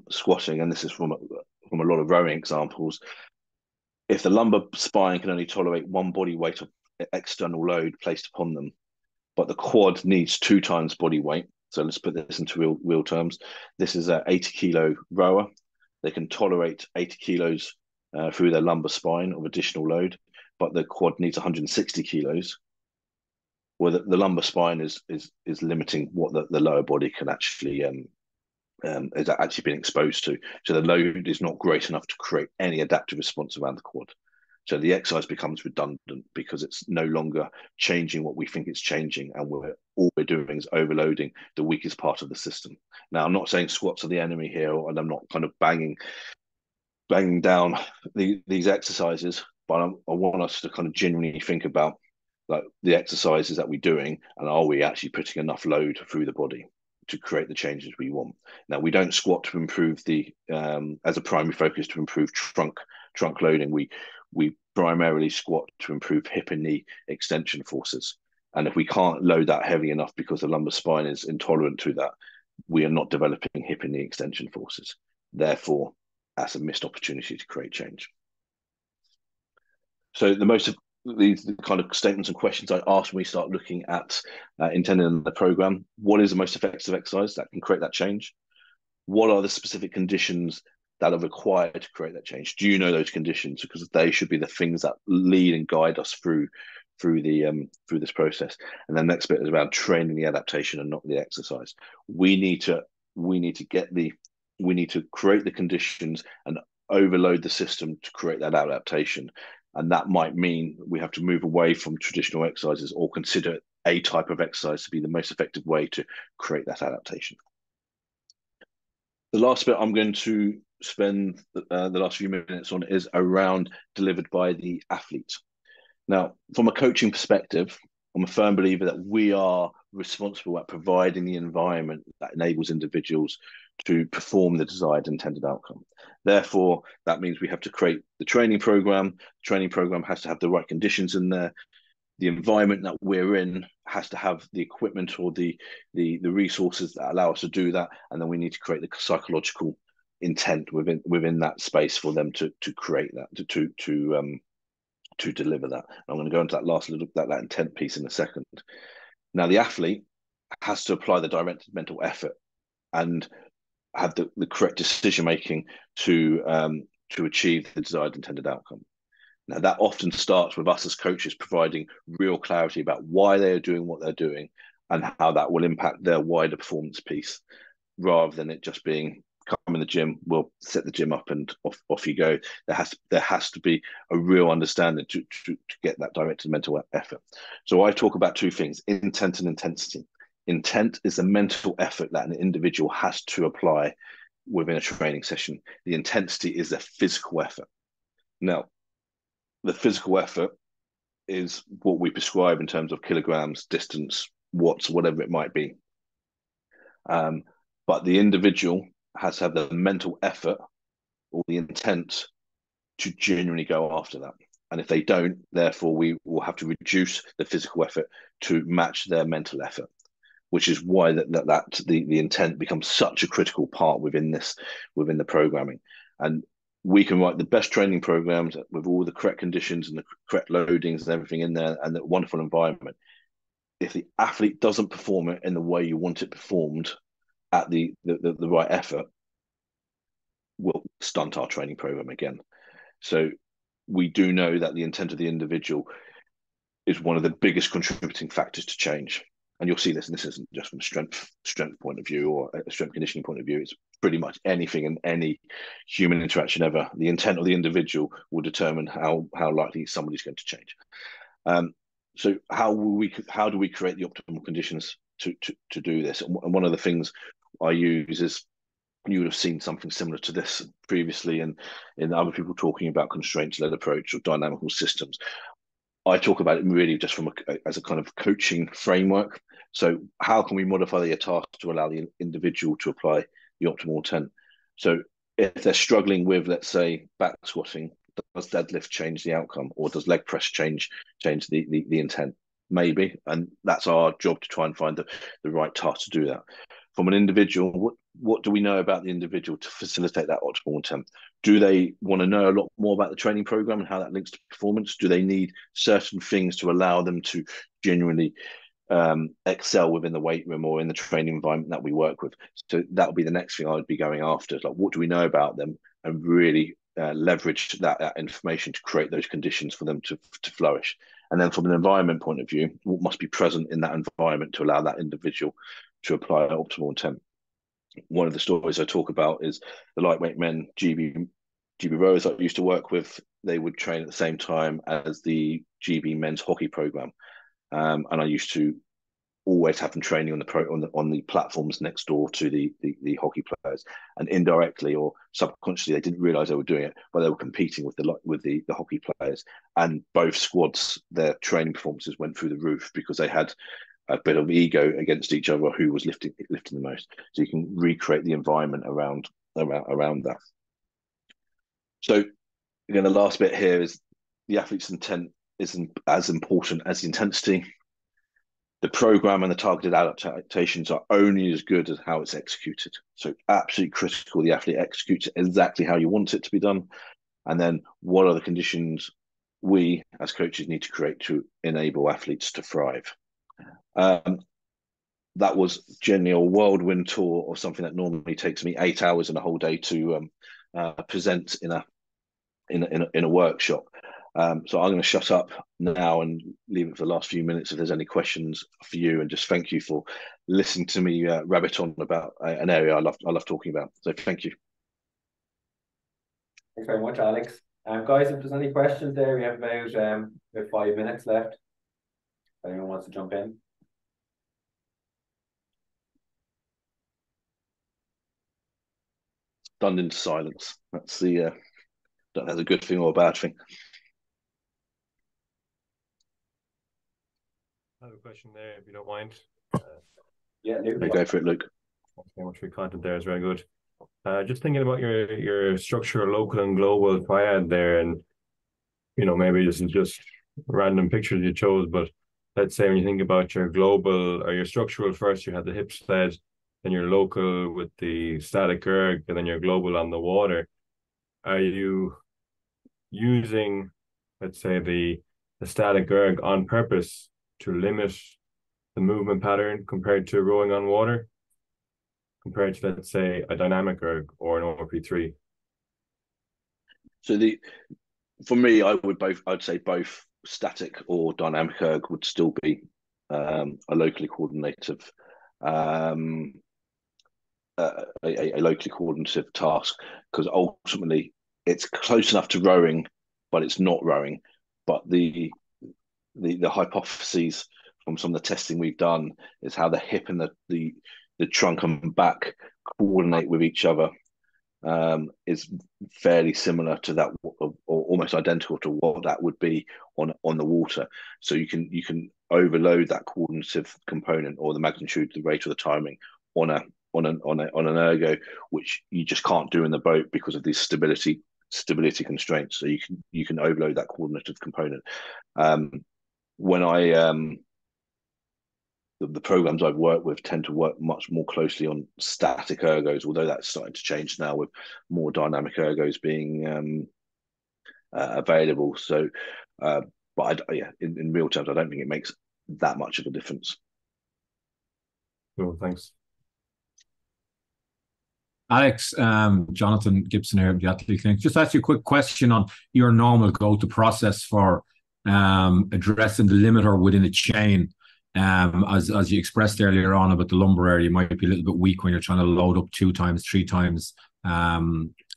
squatting, and this is from a lot of rowing examples, if the lumbar spine can only tolerate 1 body weight of external load placed upon them, but the quad needs 2 times body weight. So let's put this into real terms. This is an 80 kilo rower. They can tolerate 80 kilos through their lumbar spine of additional load, but the quad needs 160 kilos. Well, the lumbar spine is limiting what the lower body can actually is actually being exposed to. So the load is not great enough to create any adaptive response around the quad. So the exercise becomes redundant because it's no longer changing what we think it's changing, and all we're doing is overloading the weakest part of the system. Now, I'm not saying squats are the enemy here, and I'm not kind of banging down these exercises, but I want us to kind of genuinely think about like the exercises that we're doing, and are we actually putting enough load through the body to create the changes we want? Now, we don't squat to improve as a primary focus to improve trunk loading. We primarily squat to improve hip and knee extension forces. And if we can't load that heavy enough because the lumbar spine is intolerant to that, we are not developing hip and knee extension forces. Therefore, that's a missed opportunity to create change. So these kind of statements and questions I ask when we start looking at intended in the program: what is the most effective exercise that can create that change? What are the specific conditions that are required to create that change? Do you know those conditions? Because they should be the things that lead and guide us through through this process. And the next bit is around training the adaptation and not the exercise. We need to create the conditions and overload the system to create that adaptation. And that might mean we have to move away from traditional exercises or consider a type of exercise to be the most effective way to create that adaptation. The last bit I'm going to spend the last few minutes on is around delivered by the athlete. Now, from a coaching perspective, I'm a firm believer that we are responsible at providing the environment that enables individuals to perform the desired intended outcome. Therefore, that means we have to create the training program. The training program has to have the right conditions in there. The environment that we're in has to have the equipment or the resources that allow us to do that, and then we need to create the psychological intent within that space for them to create that to deliver that. I'm going to go into that last little that intent piece in a second. Now, the athlete has to apply the directed mental effort and have the correct decision making to achieve the desired intended outcome. Now, that often starts with us as coaches providing real clarity about why they are doing what they're doing and how that will impact their wider performance piece, rather than it just being come in the gym, we'll set the gym up and off you go. There has to be a real understanding to get that directed mental effort. So I talk about two things: intent and intensity. Intent is the mental effort that an individual has to apply within a training session. The intensity is the physical effort. Now, the physical effort is what we prescribe in terms of kilograms, distance, watts, whatever it might be. But the individual has to have the mental effort or the intent to genuinely go after that. And if they don't, therefore, we will have to reduce the physical effort to match their mental effort, which is why the intent becomes such a critical part within the programming. And we can write the best training programs with all the correct conditions and the correct loadings and everything in there and the wonderful environment. If the athlete doesn't perform it in the way you want it performed at the right effort, we'll stunt our training program again. So we do know that the intent of the individual is one of the biggest contributing factors to change. And you'll see this, and this isn't just from a strength point of view or a strength conditioning point of view. It's pretty much anything in any human interaction ever. The intent of the individual will determine how likely somebody's going to change. So how do we create the optimal conditions to do this? And one of the things I use is, you would have seen something similar to this previously in other people talking about constraints-led approach or dynamical systems. I talk about it really just as a kind of coaching framework. So how can we modify the task to allow the individual to apply the optimal intent? So if they're struggling with, let's say, back squatting, does deadlift change the outcome, or does leg press change the intent? Maybe, and that's our job to try and find the right task to do that. From an individual, what do we know about the individual to facilitate that optimal intent? Do they want to know a lot more about the training program and how that links to performance? Do they need certain things to allow them to genuinely excel within the weight room or in the training environment that we work with? So that would be the next thing I would be going after. Like, what do we know about them, and really leverage that information to create those conditions for them to flourish. And then from an environment point of view, what must be present in that environment to allow that individual to apply optimal intent? One of the stories I talk about is the lightweight men GB rowers I used to work with. They would train at the same time as the GB men's hockey program, and I used to always have them training on the platforms next door to the hockey players, and indirectly or subconsciously they didn't realize they were doing it, but they were competing with the hockey players, and both squads, their training performances went through the roof because they had a bit of ego against each other who was lifting the most. So you can recreate the environment around that. So again, the last bit here is the athlete's intent isn't as important as the intensity. The program and the targeted adaptations are only as good as how it's executed. So absolutely critical the athlete executes it exactly how you want it to be done. And then what are the conditions we as coaches need to create to enable athletes to thrive? That was generally a whirlwind tour of something that normally takes me 8 hours and a whole day to present in a workshop. So I'm going to shut up now and leave it for the last few minutes if there's any questions for you, and just thank you for listening to me rabbit on about an area I love talking about. So thank you. Thanks very much, Alex. Guys, if there's any questions there, we have about 5 minutes left. If anyone wants to jump in. Stunned into silence. That's the don't know if that's a good thing or a bad thing. I have a question there, if you don't mind. Yeah, Luke. Okay, go for it, Luke. Thanks very much for your content there. It's very good. Just thinking about your structure, local and global triad there, and maybe this is just random pictures you chose, but let's say when you think about your global or your structural first, you had the hip sled, then your local with the static erg, and then your global on the water. Are you using, let's say, the static erg on purpose to limit the movement pattern compared to rowing on water, compared to, let's say, a dynamic erg or an ORP3? So for me, I'd say both static or dynamic erg would still be a locally coordinative a locally coordinative task, because ultimately it's close enough to rowing, but it's not rowing. But the hypotheses from some of the testing we've done is how the hip and the trunk and back coordinate with each other, is fairly similar to that, or almost identical to what that would be on the water. So you can overload that coordinative component, or the magnitude, the rate, or the timing on an ergo, which you just can't do in the boat because of these stability constraints. So you can overload that coordinative component. When the programs I've worked with tend to work much more closely on static ergos, although that's starting to change now with more dynamic ergos being available. So, but in real terms, I don't think it makes that much of a difference. Cool, thanks. Alex, Jonathan Gibson here at the Athlete Clinic. Just ask you a quick question on your normal go-to process for addressing the limiter within a chain. As you expressed earlier on about the lumbar area, you might be a little bit weak when you're trying to load up 2 times, 3 times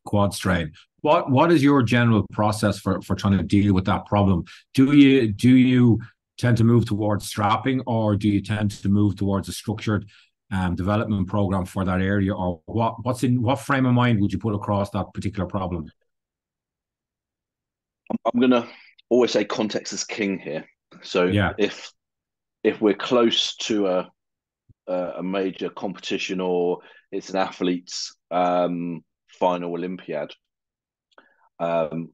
quad strain. What is your general process for trying to deal with that problem? Do you tend to move towards strapping, or do you tend to move towards a structured development program for that area, or what frame of mind would you put across that particular problem? I'm gonna always say context is king here. So yeah. If we're close to a major competition, or it's an athlete's final Olympiad, the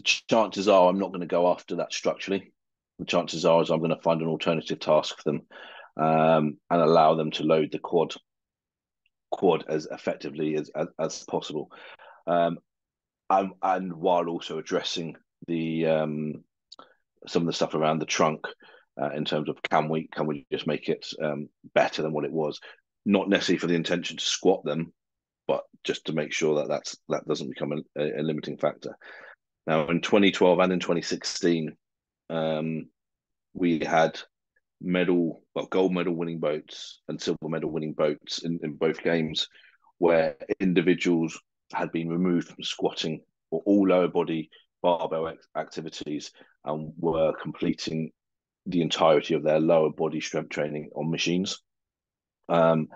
chances are I'm not going to go after that structurally. The chances are is I'm going to find an alternative task for them, and allow them to load the quad as effectively as possible, and while also addressing some of the stuff around the trunk, in terms of can we just make it better than what it was, not necessarily for the intention to squat them, but just to make sure that doesn't become a limiting factor. Now, in 2012 and in 2016, we had gold medal winning boats and silver medal winning boats in both games, where individuals had been removed from squatting or all lower body barbell activities, and were completing the entirety of their lower body strength training on machines. And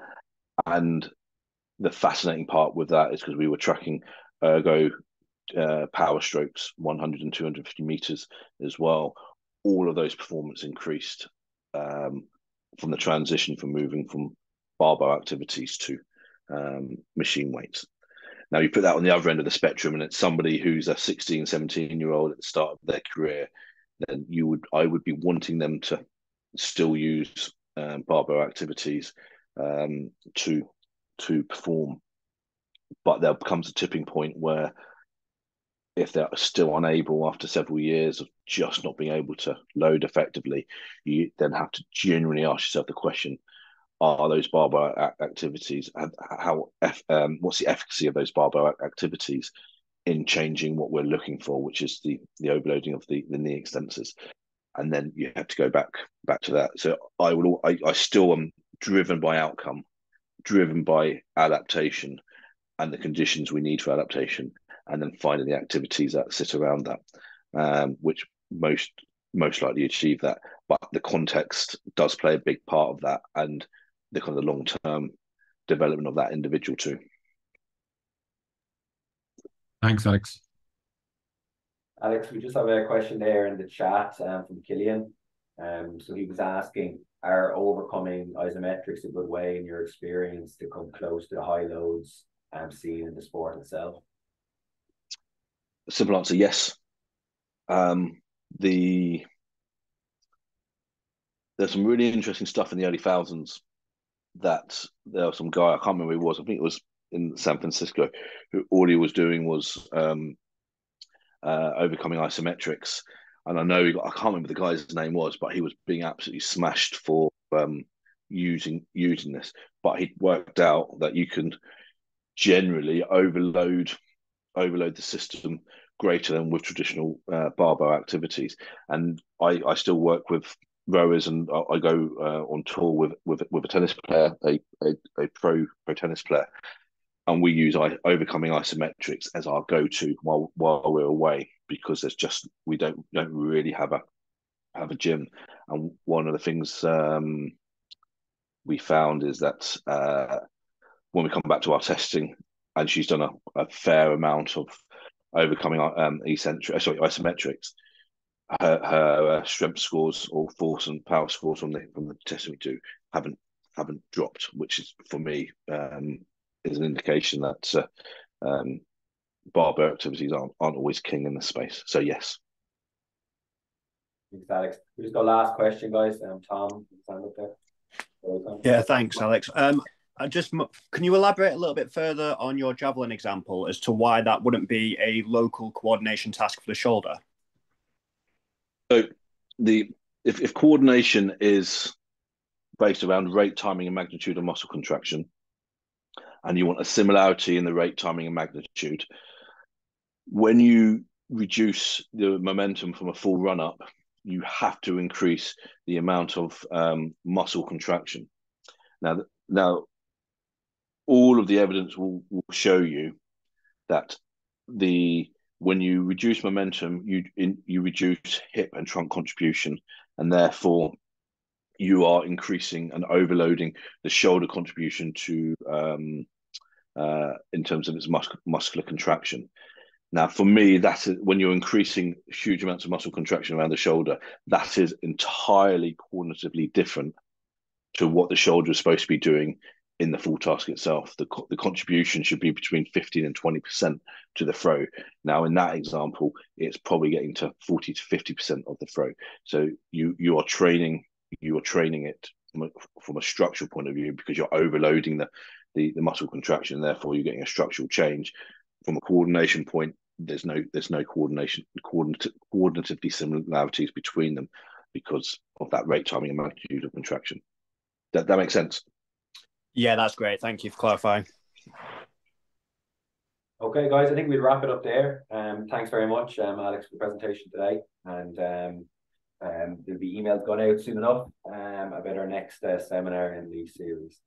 the fascinating part with that is because we were tracking ergo power strokes, 100 and 250 meters as well. All of those performance increased from the transition from moving from barbell activities to machine weights. Now, you put that on the other end of the spectrum, and it's somebody who's a 16, 17-year-old at the start of their career, then I would be wanting them to still use barbell activities to perform. But there comes a tipping point where, if they're still unable after several years of just not being able to load effectively, you then have to genuinely ask yourself the question: are those barbell activities, what's the efficacy of those barbell activities in changing what we're looking for, which is the overloading of the knee extensors. And then you have to go back to that. So I still am driven by outcome, driven by adaptation and the conditions we need for adaptation, and then finding the activities that sit around that, which most likely achieve that. But the context does play a big part of that, and the kind of long-term development of that individual too. Thanks, Alex. Alex, we just have a question there in the chat from Killian. So he was asking, are overcoming isometrics a good way in your experience to come close to the high loads seen in the sport itself? Simple answer, yes. There's some really interesting stuff in the early thousands that there was some guy, I can't remember who it was, I think it was in San Francisco, who all he was doing was overcoming isometrics. And I know, I can't remember the guy's name was, but he was being absolutely smashed for using this. But he worked out that you can generally overload the system greater than with traditional barbell activities. And I still work with rowers, and I go on tour with a tennis player, a pro tennis player, and we use overcoming isometrics as our go-to while we're away, because there's just we don't really have a gym. And one of the things we found is that when we come back to our testing, and she's done a fair amount of overcoming isometrics, her strength scores or force and power scores from the testing we do haven't dropped, which is, for me, is an indication that barbell activities aren't always king in this space. So yes. Thanks, Alex. We just got last question, guys. Tom, stand up there. Yeah, thanks, Alex. Can you elaborate a little bit further on your javelin example as to why that wouldn't be a local coordination task for the shoulder? So if coordination is based around rate, timing, and magnitude of muscle contraction, and you want a similarity in the rate, timing, and magnitude, when you reduce the momentum from a full run up, you have to increase the amount of muscle contraction. Now, all of the evidence will show you that when you reduce momentum, you reduce hip and trunk contribution, and therefore you are increasing and overloading the shoulder contribution to in terms of its muscular contraction. Now, for me, that's when you're increasing huge amounts of muscle contraction around the shoulder, that is entirely coordinatively different to what the shoulder is supposed to be doing in the full task itself. The contribution should be between 15 and 20% to the throw. Now, in that example, it's probably getting to 40 to 50% of the throw. So you are training it from a structural point of view, because you're overloading the muscle contraction, and therefore you're getting a structural change. From a coordination point, there's no coordinative dissimilarities between them because of that rate, timing, and magnitude of contraction. That makes sense? Yeah, that's great. Thank you for clarifying. Okay, guys, I think we'll wrap it up there. Thanks very much, Alex, for the presentation today. And there'll be emails going out soon enough about our next seminar in the series.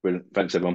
Brilliant. Thanks, everyone.